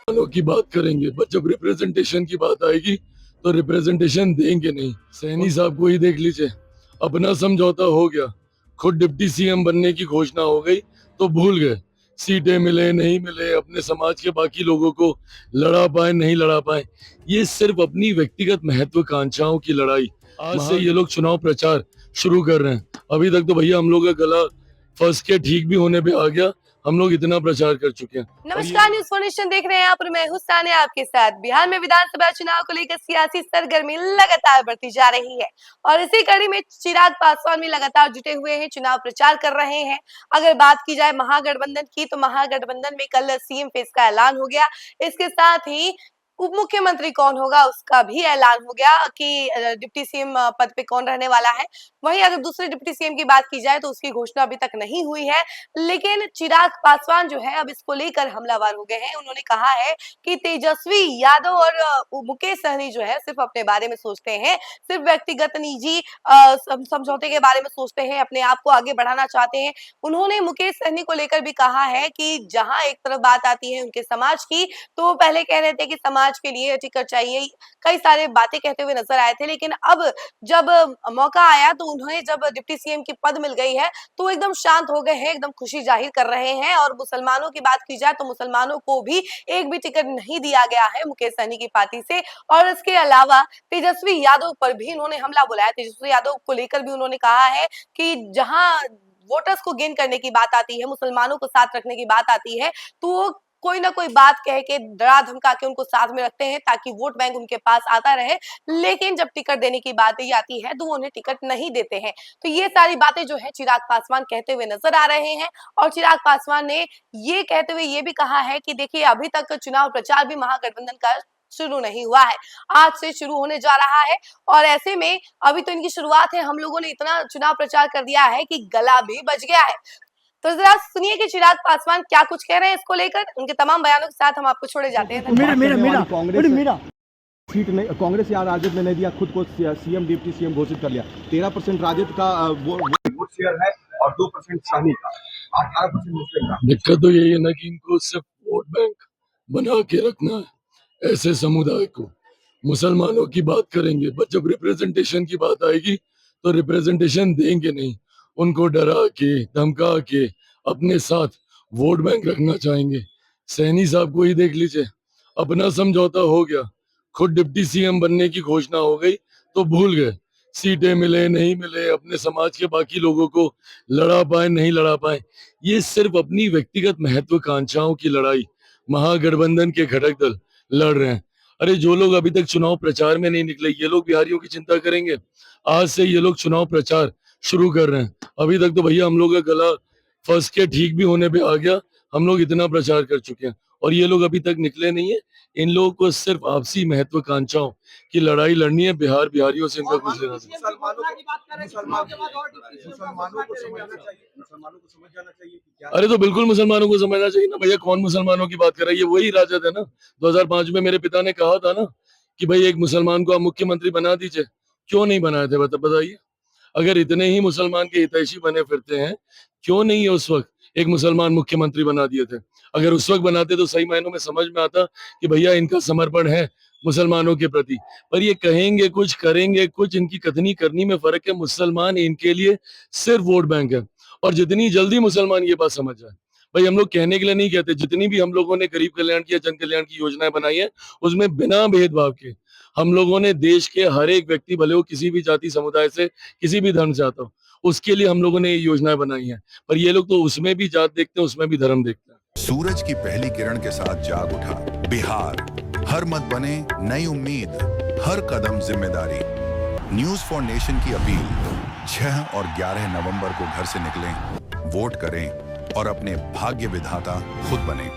मुसलमानों की बात करेंगे, पर जब रिप्रेजेंटेशन की बात आएगी तो रिप्रेजेंटेशन देंगे नहीं। सैनी साहब को ही देख लीजिए, अपना समझौता हो गया, खुद डिप्टी सीएम बनने की घोषणा हो गई तो भूल गए। सीटें मिले नहीं मिले, अपने समाज के बाकी लोगों को लड़ा पाए नहीं लड़ा पाए, ये सिर्फ अपनी व्यक्तिगत महत्वाकांक्षाओं की लड़ाई। आज से ये लोग चुनाव प्रचार शुरू कर रहे हैं। अभी तक तो भैया हम लोग का गला फंस के ठीक भी होने पे आ गया, हम लोग इतना प्रचार कर चुके हैं। नमस्कार, न्यूज फॉर नेशन देख रहे हैं आप और मैं हूं सानिया आपके साथ। बिहार में विधानसभा चुनाव को लेकर सियासी सरगर्मी लगातार बढ़ती जा रही है और इसी कड़ी में चिराग पासवान भी लगातार जुटे हुए हैं, चुनाव प्रचार कर रहे हैं। अगर बात की जाए महागठबंधन की तो महागठबंधन में कल सीएम फेस का ऐलान हो गया। इसके साथ ही उप मुख्यमंत्री कौन होगा उसका भी ऐलान हो गया कि डिप्टी सीएम पद पे कौन रहने वाला है। वहीं अगर दूसरे डिप्टी सीएम की बात की जाए तो उसकी घोषणा अभी तक नहीं हुई है, लेकिन चिराग पासवान जो है अब इसको लेकर हमलावर हो गए हैं। उन्होंने कहा है कि तेजस्वी यादव और मुकेश सहनी जो है सिर्फ अपने बारे में सोचते हैं, सिर्फ व्यक्तिगत निजी समझौते के बारे में सोचते हैं, अपने आप को आगे बढ़ाना चाहते हैं। उन्होंने मुकेश सहनी को लेकर भी कहा है कि जहां एक तरफ बात आती है उनके समाज की, तो वो पहले कह रहे थे कि समाज के लिए टिकट चाहिए, कई सारे बातें कहते हुए नजर आए थे, लेकिन अब जब मौका आया तो उन्हें जब डिप्टी सीएम की पद मिल गई है तो एकदम शांत हो गए हैं, एकदम खुशी जाहिर कर रहे हैं। और मुसलमानों की बात की जाए तो मुसलमानों को भी एक भी टिकट नहीं दिया गया है मुकेश सहनी की पार्टी से। और इसके अलावा तेजस्वी यादव पर भी इन्होंने हमला बोला है। तेजस्वी यादव को लेकर भी उन्होंने कहा है कि जहां वोटर्स को गेन करने की बात आती है, मुसलमानों को साथ रखने की बात आती है, तो वो कोई ना कोई बात कह के डरा धमका के उनको साथ में रखते हैं ताकि वोट बैंक उनके पास आता रहे। लेकिन जब टिकट देने की बात ही आती है तो वो उन्हें टिकट नहीं देते हैं। तो ये सारी बातें जो है चिराग पासवान कहते हुए नजर आ रहे हैं। और चिराग पासवान ने ये कहते हुए ये भी कहा है कि देखिए अभी तक चुनाव प्रचार भी महागठबंधन का शुरू नहीं हुआ है, आज से शुरू होने जा रहा है। और ऐसे में अभी तो इनकी शुरुआत है, हम लोगों ने इतना चुनाव प्रचार कर दिया है कि गला भी बच गया है। तो जरा सुनिए कि चिराग पासवान क्या कुछ कह रहे हैं इसको लेकर। उनके तमाम बयानों के साथ हम आपको छोड़े जाते हैं। मेरा सीट नहीं, कांग्रेस या राजद ने नहीं दिया, खुद को सीएम डिप्टी सीएम घोषित कर लिया। 13% राजद का वोट शेयर है और 2% सहनी का, 18% मुस्लिम का। दिक्कत तो यही है ना कि इनको सिर्फ वोट बैंक बना के रखना है ऐसे समुदाय को। मुसलमानों की बात करेंगे, पर जब रिप्रेजेंटेशन की बात आएगी तो रिप्रेजेंटेशन देंगे नहीं। उनको डरा के धमका के अपने साथ वोट बैंक रखना चाहेंगे। सैनी साहब को ही देख लीजिए, अपना समझौता हो गया, खुद डिप्टी सीएम बनने की घोषणा हो गई तो भूल गए। सीटें मिले नहीं मिले, अपने समाज के बाकी लोगों को लड़ा पाए नहीं लड़ा पाए, ये सिर्फ अपनी व्यक्तिगत महत्वाकांक्षाओं की लड़ाई महागठबंधन के घटक दल लड़ रहे हैं। अरे जो लोग अभी तक चुनाव प्रचार में नहीं निकले, ये लोग बिहारियों की चिंता करेंगे। आज से ये लोग चुनाव प्रचार शुरू कर रहे हैं। अभी तक तो भैया हम लोग का गला फंस के ठीक भी होने पे आ गया, हम लोग इतना प्रचार कर चुके हैं और ये लोग अभी तक निकले नहीं है। इन लोगों को सिर्फ आपसी महत्वाकांक्षाओं की लड़ाई लड़नी है। बिहारियों से इनका कुछ लेना नहीं। अरे तो बिल्कुल मुसलमानों को समझना चाहिए ना भैया, कौन मुसलमानों की बात कर रहा है, ये वही राजद है ना। 2005 में मेरे पिता ने कहा था ना कि भाई एक मुसलमान को आप मुख्यमंत्री बना दीजिए, क्यों नहीं बनाए थे बताइए। अगर इतने ही मुसलमान के हितैषी बने फिरते हैं, क्यों नहीं है उस वक्त एक मुसलमान मुख्यमंत्री बना दिए थे। अगर उस वक्त बनाते तो सही मायनों में समझ में आता कि भैया इनका समर्पण है मुसलमानों के प्रति। पर ये कहेंगे कुछ करेंगे कुछ, इनकी कथनी करनी में फर्क है। मुसलमान इनके लिए सिर्फ वोट बैंक है। और जितनी जल्दी मुसलमान ये बात समझ जाए, भाई हम लोग कहने के लिए नहीं कहते, जितनी भी हम लोगों ने गरीब कल्याण की या जन कल्याण की योजनाएं बनाई है उसमें बिना भेदभाव के हम लोगों ने देश के हर एक व्यक्ति, भले वो किसी भी जाति समुदाय से किसी भी धर्म से आता हो, उसके लिए हम लोगों ने ये योजनाएं बनाई हैं। पर ये लोग तो उसमें भी जात देखते हैं, उसमें भी धर्म देखते हैं। सूरज की पहली किरण के साथ जाग उठा बिहार, हर मत बने नई उम्मीद, हर कदम जिम्मेदारी। न्यूज फॉर नेशन की अपील, 6 और 11 नवंबर को घर से निकलें, वोट करें और अपने भाग्य विधाता खुद बने।